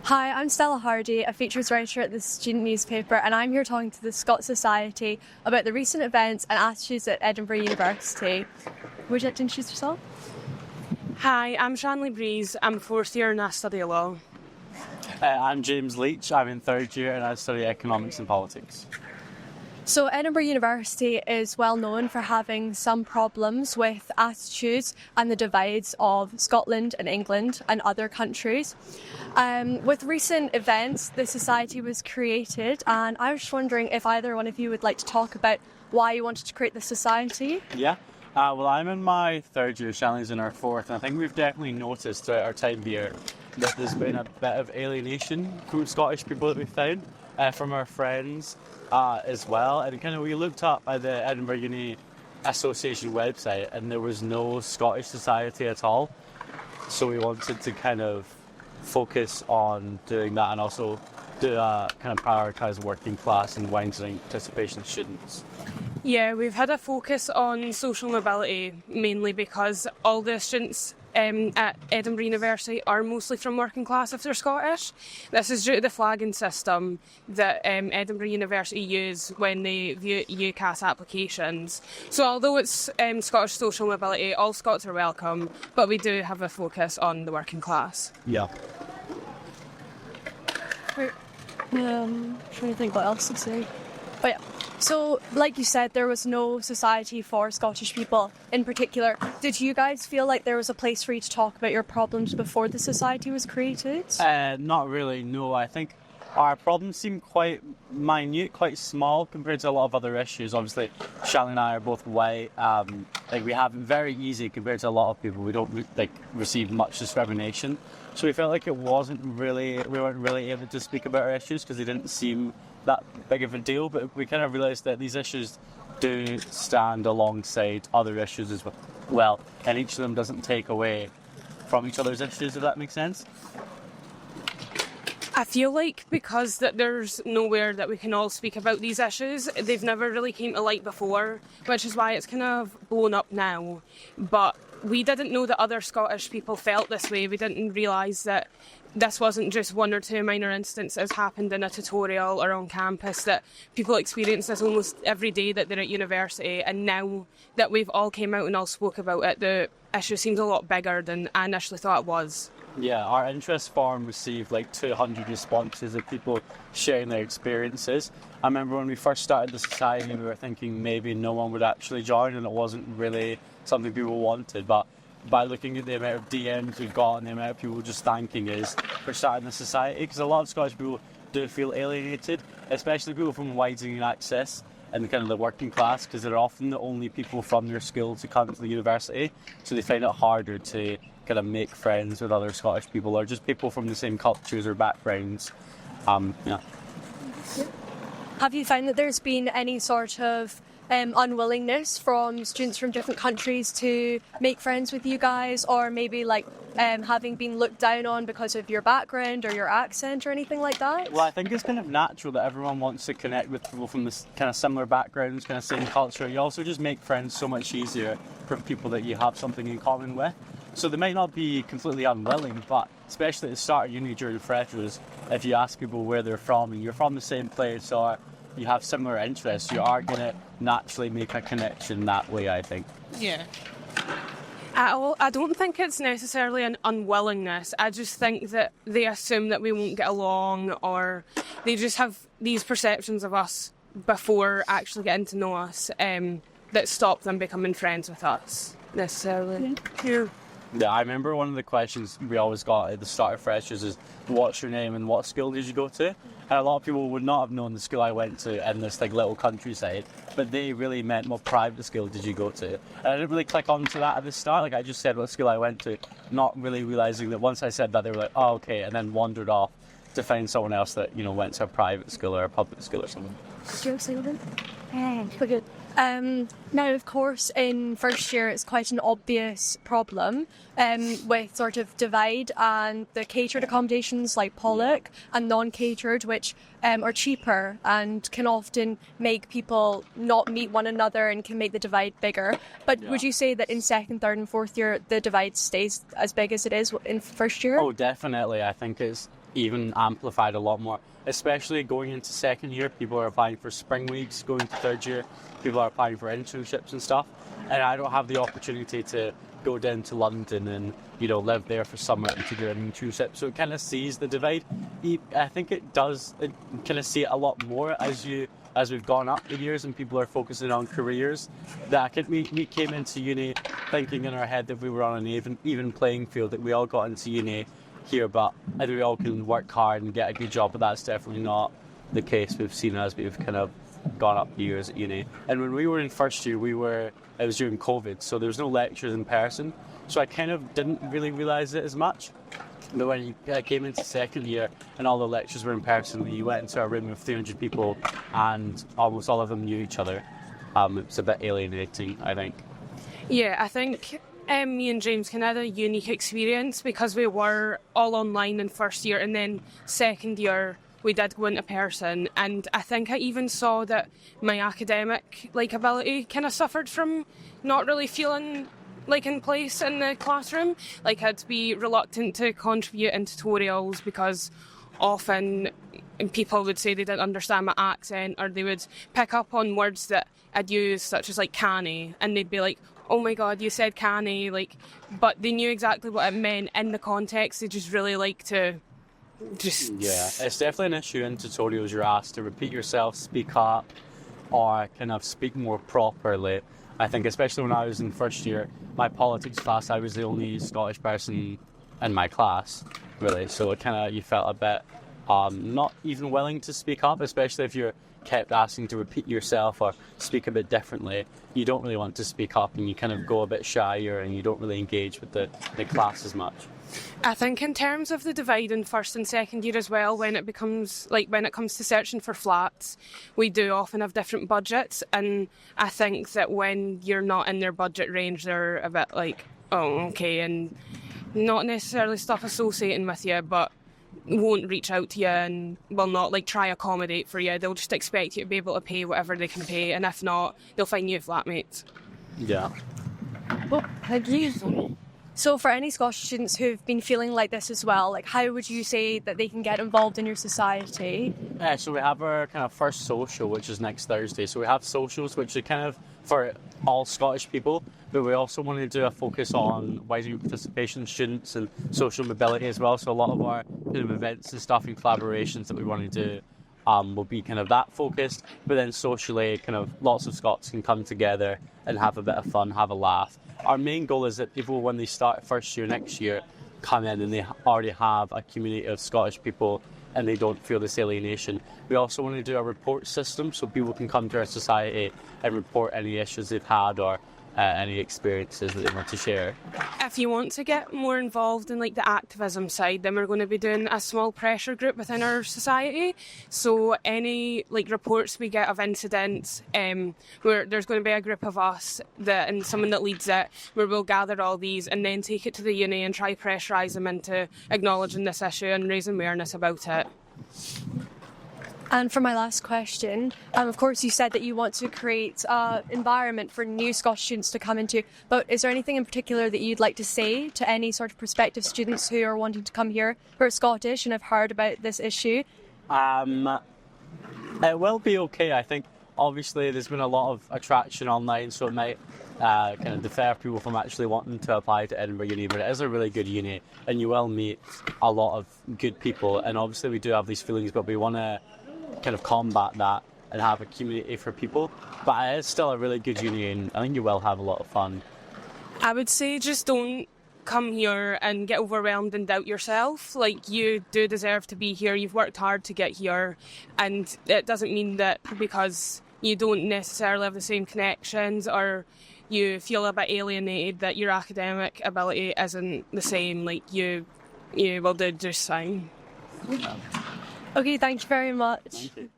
Hi, I'm Stella Hardy, a features writer at the student newspaper, and I'm here talking to the Scots Society about the recent events and attitudes at Edinburgh University. Would you like to introduce yourself? Hi, I'm Shanley Breese. I'm fourth year and I study law. I'm James Leitch. I'm in third year and I study economics and politics. So Edinburgh University is well known for having some problems with attitudes and the divides of Scotland and England and other countries. With recent events, the Society was created, and I was just wondering if either one of you would like to talk about why you wanted to create the Society. Yeah. Well, I'm in my third year, Shanley's in her fourth, and I think we've definitely noticed throughout our time here that there's been a bit of alienation from Scottish people that we've found, from our friends as well. And kind of we looked up at the Edinburgh Uni Association website and there was no Scottish Society at all. So we wanted to kind of focus on doing that and also kind of prioritise working class and widening participation of students. Yeah, we've had a focus on social mobility, mainly because all the students at Edinburgh University are mostly from working class if they're Scottish. This is due to the flagging system that Edinburgh University use when they view UCAS applications. So although it's Scottish social mobility, all Scots are welcome, but we do have a focus on the working class. Yeah. Trying to think what else to say. But yeah. So, like you said, there was no society for Scottish people in particular. Did you guys feel like there was a place for you to talk about your problems before the society was created? Not really, no. I think our problems seem quite minute, quite small compared to a lot of other issues. Obviously, Shanley and I are both white. We have it very easy compared to a lot of people. We don't receive much discrimination. So we felt like we weren't really able to speak about our issues because they didn't seem that big of a deal, but we kind of realised that these issues do stand alongside other issues as well, and each of them doesn't take away from each other's issues, if that makes sense. I feel like because that there's nowhere that we can all speak about these issues, they've never really came to light before, which is why it's kind of blown up now. But we didn't know that other Scottish people felt this way. We didn't realise that this wasn't just one or two minor instances happened in a tutorial or on campus, that people experience this almost every day that they're at university. And now that we've all came out and all spoke about it, the issue seems a lot bigger than I initially thought it was. Yeah, our interest form received 200 responses of people sharing their experiences. I remember when we first started the society, we were thinking maybe no one would actually join and it wasn't really something people wanted, but by looking at the amount of DMs we've got and the amount of people just thanking us for starting the society, because a lot of Scottish people do feel alienated, especially people from widening access and kind of the working class, because they're often the only people from their school to come to the university, so they find it harder to kind of make friends with other Scottish people or just people from the same cultures or backgrounds. Yeah. Have you found that there's been any sort of unwillingness from students from different countries to make friends with you guys, or maybe having been looked down on because of your background or your accent or anything like that? Well, I think it's kind of natural that everyone wants to connect with people from this kind of similar backgrounds, kind of same culture. You also just make friends so much easier from people that you have something in common with. So they might not be completely unwilling, but especially at the start of uni during freshers, if you ask people where they're from and you're from the same place or you have similar interests, you are going to naturally make a connection that way, I think. Yeah. I don't think it's necessarily an unwillingness. I just think that they assume that we won't get along, or they just have these perceptions of us before actually getting to know us that stop them becoming friends with us, necessarily. Yeah. Yeah, I remember one of the questions we always got at the start of freshers is, what's your name and what school did you go to? And a lot of people would not have known the school I went to in this little countryside, but they really meant what private school did you go to? And I didn't really click onto that at the start. I just said what school I went to, not really realising that once I said that, they were like, oh, okay, and then wandered off to find someone else that, went to a private school or a public school or something. Do you say good. Now, of course, in first year, it's quite an obvious problem with sort of divide, and the catered accommodations like Pollock and non-catered, which are cheaper and can often make people not meet one another and can make the divide bigger. But would you say that in second, third and fourth year, the divide stays as big as it is in first year? Oh, definitely. I think it's even amplified a lot more, especially going into second year. People are applying for spring weeks, going to third year, people are applying for internships and stuff, and I don't have the opportunity to go down to London and, you know, live there for summer and to do an internship. So it kind of sees the divide. I think it kind of see it a lot more as we've gone up the years and people are focusing on careers. That we came into uni thinking in our head that we were on an even playing field, that we all got into uni here, but we all can work hard and get a good job, but that's definitely not the case we've seen as we've kind of gone up the years at uni. And when we were in first year, it was during COVID, so there was no lectures in person, so I kind of didn't really realise it as much. But when you came into second year and all the lectures were in person, you went into a room of 300 people and almost all of them knew each other. It was a bit alienating, I think. Yeah, I think me and James kind of had a unique experience because we were all online in first year, and then second year we did go into person, and I think I even saw that my academic ability kind of suffered from not really feeling in place in the classroom. I'd be reluctant to contribute in tutorials because often people would say they didn't understand my accent, or they would pick up on words that I'd use, such as canny, and they'd be like, oh my god, you said canny, but they knew exactly what it meant in the context. They just really like to Yeah, it's definitely an issue in tutorials. You're asked to repeat yourself, speak up, or kind of speak more properly. I think especially when I was in first year, my politics class, I was the only Scottish person in my class, really. So it kind of, you felt a bit not even willing to speak up, especially if you're kept asking to repeat yourself or speak a bit differently. You don't really want to speak up, and you kind of go a bit shyer and you don't really engage with the class as much. I think in terms of the divide in first and second year as well, when it comes to searching for flats, we do often have different budgets, and I think that when you're not in their budget range, they're a bit oh, okay, and not necessarily stuff associating with you, but won't reach out to you and will not try accommodate for you. They'll just expect you to be able to pay whatever they can pay, and if not, they'll find you flatmates. Yeah. Well, thank you. So for any Scottish students who've been feeling like this as well, how would you say that they can get involved in your society? So we have our kind of first social, which is next Thursday. So we have socials, which are kind of for all Scottish people, but we also want to do a focus on wider participation students and social mobility as well. So a lot of our kind of events and stuff and collaborations that we want to do will be kind of that focused, but then socially kind of lots of Scots can come together and have a bit of fun, have a laugh. Our main goal is that people, when they start first year next year, come in and they already have a community of Scottish people and they don't feel this alienation. We also want to do a report system so people can come to our society and report any issues they've had or any experiences that they want to share. If you want to get more involved in the activism side, then we're going to be doing a small pressure group within our society. So any reports we get of incidents, where there's going to be a group of us and someone that leads it, where we'll gather all these and then take it to the uni and try pressurise them into acknowledging this issue and raising awareness about it. And for my last question, of course you said that you want to create an environment for new Scottish students to come into, but is there anything in particular that you'd like to say to any sort of prospective students who are wanting to come here, who are Scottish and have heard about this issue? It will be okay. I think obviously there's been a lot of attraction online, so it might kind of deter people from actually wanting to apply to Edinburgh Uni, but it is a really good uni and you will meet a lot of good people, and obviously we do have these feelings, but we want to kind of combat that and have a community for people. But it's still a really good uni and I think you will have a lot of fun. I would say just don't come here and get overwhelmed and doubt yourself. You do deserve to be here. You've worked hard to get here, and it doesn't mean that because you don't necessarily have the same connections or you feel a bit alienated that your academic ability isn't the same. You will do just fine. Okay, thank you very much. Thank you.